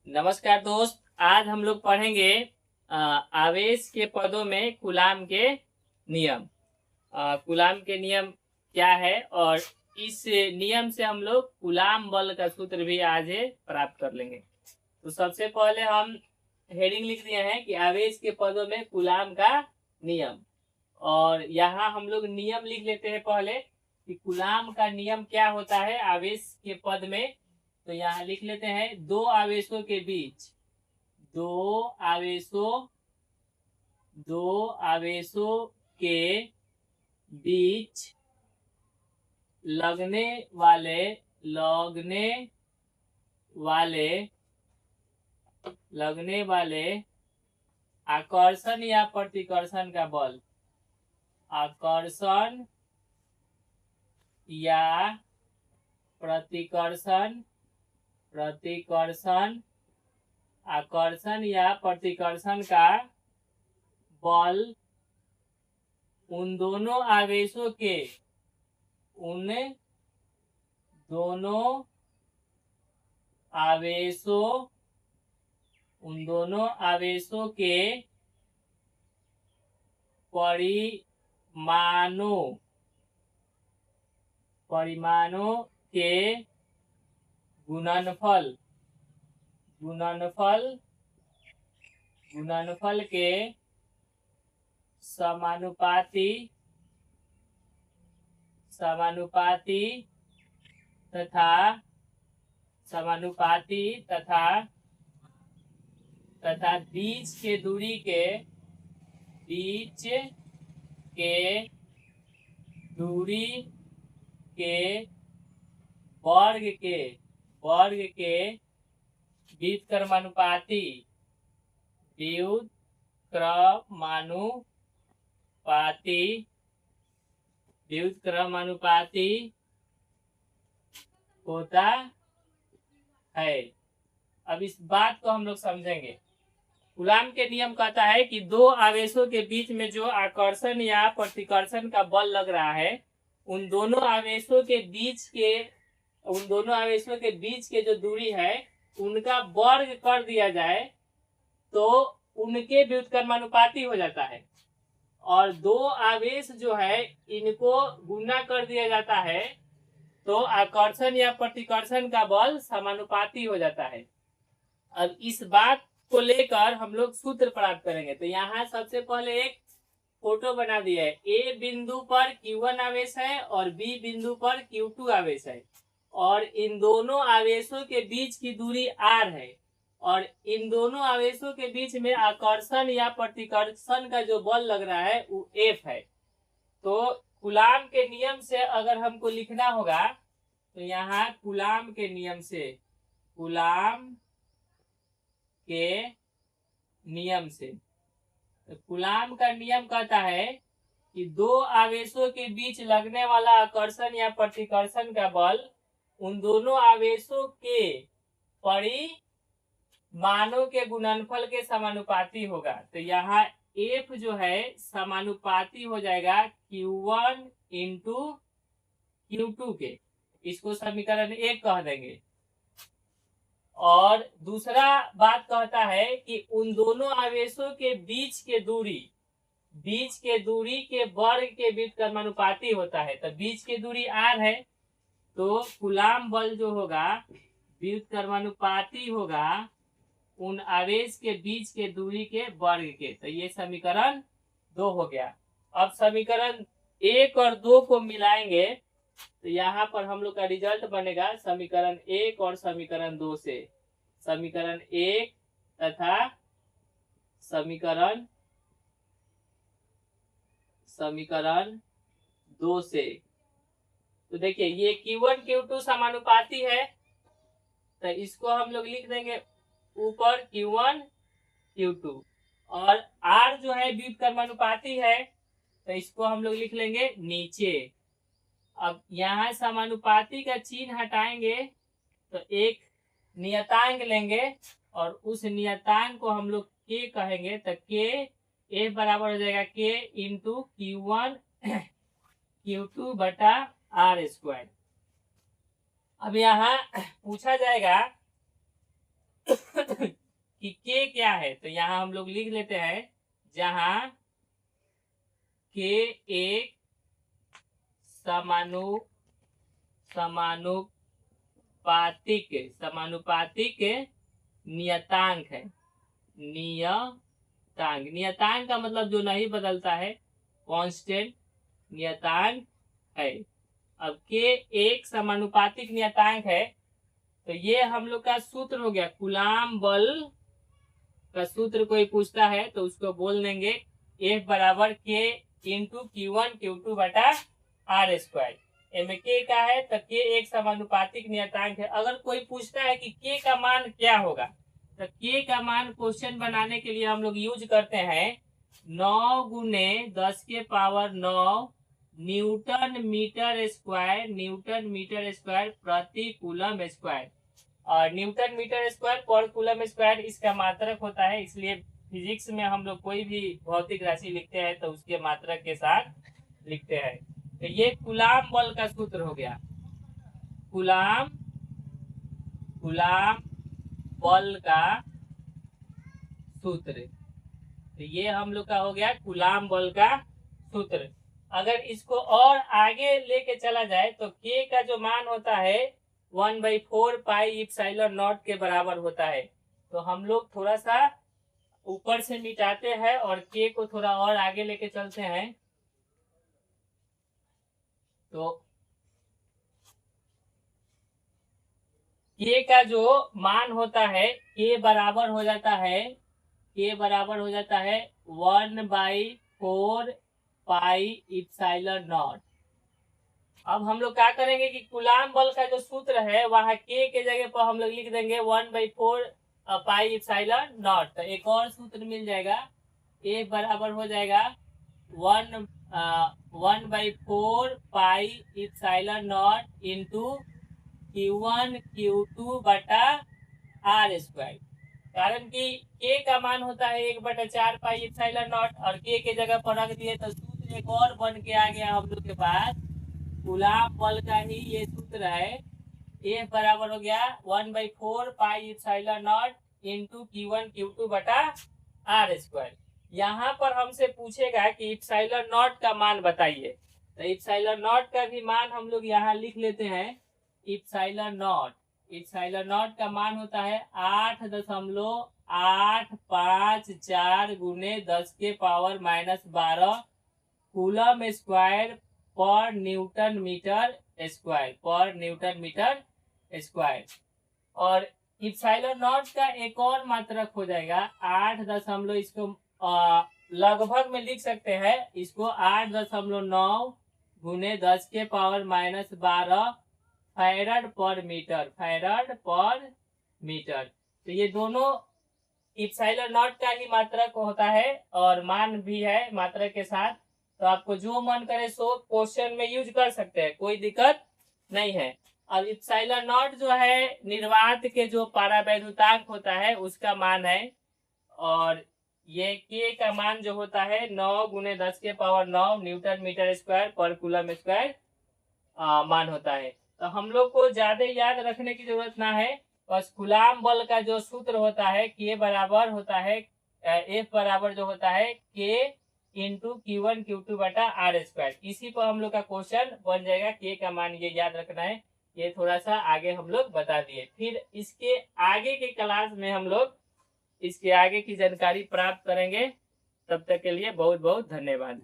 नमस्कार दोस्त। आज हम लोग पढ़ेंगे आवेश के पदों में कूलाम के नियम। कूलाम के नियम क्या है और इस नियम से हम लोग कूलाम बल का सूत्र भी आज प्राप्त कर लेंगे। तो सबसे पहले हम हेडिंग लिख दिए हैं कि आवेश के पदों में कूलाम का नियम, और यहाँ हम लोग नियम लिख लेते हैं पहले कि कूलाम का नियम क्या होता है आवेश के पद में। तो यहाँ लिख लेते हैं दो आवेशों के बीच दो आवेशों के बीच लगने वाले आकर्षण या प्रतिकर्षण का बल, आकर्षण या प्रतिकर्षण आकर्षण या प्रतिकर्षण का बल उन दोनों आवेशों के परिमाणों के गुणनफल के समानुपाती तथा बीच के दूरी के वर्ग के व्युत्क्रमानुपाती होता है। अब इस बात को हम लोग समझेंगे। कूलाम के नियम कहता है कि दो आवेशों के बीच में जो आकर्षण या प्रतिकर्षण का बल लग रहा है, उन दोनों आवेशों के बीच के जो दूरी है उनका वर्ग कर दिया जाए तो उनके व्युत्क्रमानुपाती हो जाता है, और दो आवेश जो है इनको गुना कर दिया जाता है तो आकर्षण या प्रतिकर्षण का बल समानुपाती हो जाता है। अब इस बात को लेकर हम लोग सूत्र प्राप्त करेंगे। तो यहाँ सबसे पहले एक फोटो बना दिया है। ए बिंदु पर Q1 आवेश है और बी बिंदु पर Q2 आवेश है, और इन दोनों आवेशों के बीच की दूरी R है, और इन दोनों आवेशों के बीच में आकर्षण या प्रतिकर्षण का जो बल लग रहा है वो F है। तो कूलाम के नियम से अगर हमको लिखना होगा तो यहाँ कूलाम के नियम से तो कूलाम का नियम कहता है कि दो आवेशों के बीच लगने वाला आकर्षण या प्रतिकर्षण का बल उन दोनों आवेशों के परिमाणों के गुणनफल के समानुपाती होगा। तो यहाँ F जो है समानुपाती हो जाएगा Q1 इंटू Q2 के। इसको समीकरण 1 कह देंगे। और दूसरा बात कहता है कि उन दोनों आवेशों के बीच के दूरी के वर्ग के व्युत्क्रमानुपाती होता है। तो बीच की दूरी R है तो कूलाम बल जो होगा व्युत्क्रमानुपाती होगा उन आवेश के बीच के दूरी के वर्ग के। तो ये समीकरण 2 हो गया। अब समीकरण 1 और 2 को मिलाएंगे तो यहाँ पर हम लोग का रिजल्ट बनेगा समीकरण 1 और समीकरण 2 से। समीकरण 1 तथा समीकरण 2 से। तो देखिए ये Q1 Q2 समानुपाती है, तो इसको हम लोग लिख देंगे ऊपर Q1 Q2, और R जो है व्युत्क्रमानुपाती है तो इसको हम लोग लिख लेंगे नीचे। अब यहाँ समानुपाती का चिन्ह हटाएंगे तो एक नियतांक लेंगे और उस नियतांक को हम लोग K कहेंगे। तो K F बराबर हो जाएगा K इंटू Q1 Q2 बटा R²। अब यहाँ पूछा जाएगा कि के क्या है, तो यहाँ हम लोग लिख लेते हैं, जहां के एक समानुपातिक नियतांक है। नियतांक का मतलब जो नहीं बदलता है, कांस्टेंट नियतांक है। अब के एक समानुपातिक नियतांक है, तो ये हम लोग का सूत्र हो गया। कूलाम बल का सूत्र कोई पूछता है तो उसको बोल देंगे F बराबर के इंटू Q1 Q2 बटा आर स्क्वायर। एम के का है तो के एक समानुपातिक नियतांक है। अगर कोई पूछता है कि के का मान क्या होगा, तो के का मान क्वेश्चन बनाने के लिए हम लोग यूज करते हैं 9 गुने 10 के पावर 9 न्यूटन मीटर स्क्वायर प्रति कूलम स्क्वायर। और न्यूटन मीटर स्क्वायर पर कूलम स्क्वायर इसका मात्रक होता है, इसलिए फिजिक्स में हम लोग कोई भी भौतिक राशि लिखते हैं तो उसके मात्रक के साथ लिखते हैं। तो ये कूलाम बल का सूत्र हो गया। कूलाम बल का सूत्र, तो ये हम लोग का हो गया कूलाम बल का सूत्र। अगर इसको और आगे लेके चला जाए तो के का जो मान होता है 1/4 पाई इप्सिलॉन नॉट के बराबर होता है। तो हम लोग थोड़ा सा ऊपर से मिटाते हैं और के को थोड़ा और आगे लेके चलते हैं। तो के का जो मान होता है, के बराबर हो जाता है 1/4 पाई इप्सिलॉन नॉट। अब हम लोग क्या करेंगे कि कूलाम बल का जो सूत्र है वहां के जगह पर हम लोग लिख देंगे 1/4 पाई इप्सिलॉन नॉट। तो एक और सूत्र मिल जाएगा, ए बराबर हो जाएगा 1/4 पाई epsilon not into Q1 Q2 बटा आर स्क्वायर। कारण कि के का मान होता है 1/4 पाई इप्सिलॉन नॉट और के जगह पर रख दिए तो सूत्र एक और बन के आ गया हम लोग के पास। कूलाम बल का ही ये सूत्र है। ए बराबर हो गया 1/4 पाई epsilon not into Q1 Q2 बटा आर स्क्वायर। यहाँ पर हमसे पूछेगा कि इप्सिलॉन नॉट का मान बताइए, तो इप्सिलॉन नॉट का भी मान हम लोग यहाँ लिख लेते हैं। इप्सिलॉन नॉट का मान होता है 8.854 गुने 10 के पावर -12 कूलम स्क्वायर पर न्यूटन मीटर स्क्वायर। और इप्सिलॉन नॉट का एक और मात्रक हो जाएगा 8 इसको लगभग में लिख सकते हैं, इसको 8.9 गुने 10 के पावर -12 फैराड पर मीटर। तो ये दोनों इप्सिलॉन नॉट का ही मात्रक होता है और मान भी है मात्रक के साथ। तो आपको जो मन करे सो क्वेश्चन में यूज कर सकते हैं, कोई दिक्कत नहीं है। अब इप्सिलॉन नॉट जो है निर्वात के जो पारावैद्युतांक होता है उसका मान है, और ये के का मान जो होता है 9 गुने 10 के पावर 9 न्यूटन मीटर स्क्वायर पर कूलम स्क्वायर मान होता है। तो हम लोग को ज्यादा याद रखने की जरूरत ना है, बस कूलाम बल का जो सूत्र होता है के बराबर होता है एफ बराबर जो होता है के इंटू Q1 Q2 बटा आर स्क्वायर। इसी पर हम लोग का क्वेश्चन बन जाएगा। के का मान ये याद रखना है, ये थोड़ा सा आगे हम लोग बता दिए। फिर इसके आगे के क्लास में हम लोग इसके आगे की जानकारी प्राप्त करेंगे। तब तक के लिए बहुत बहुत धन्यवाद।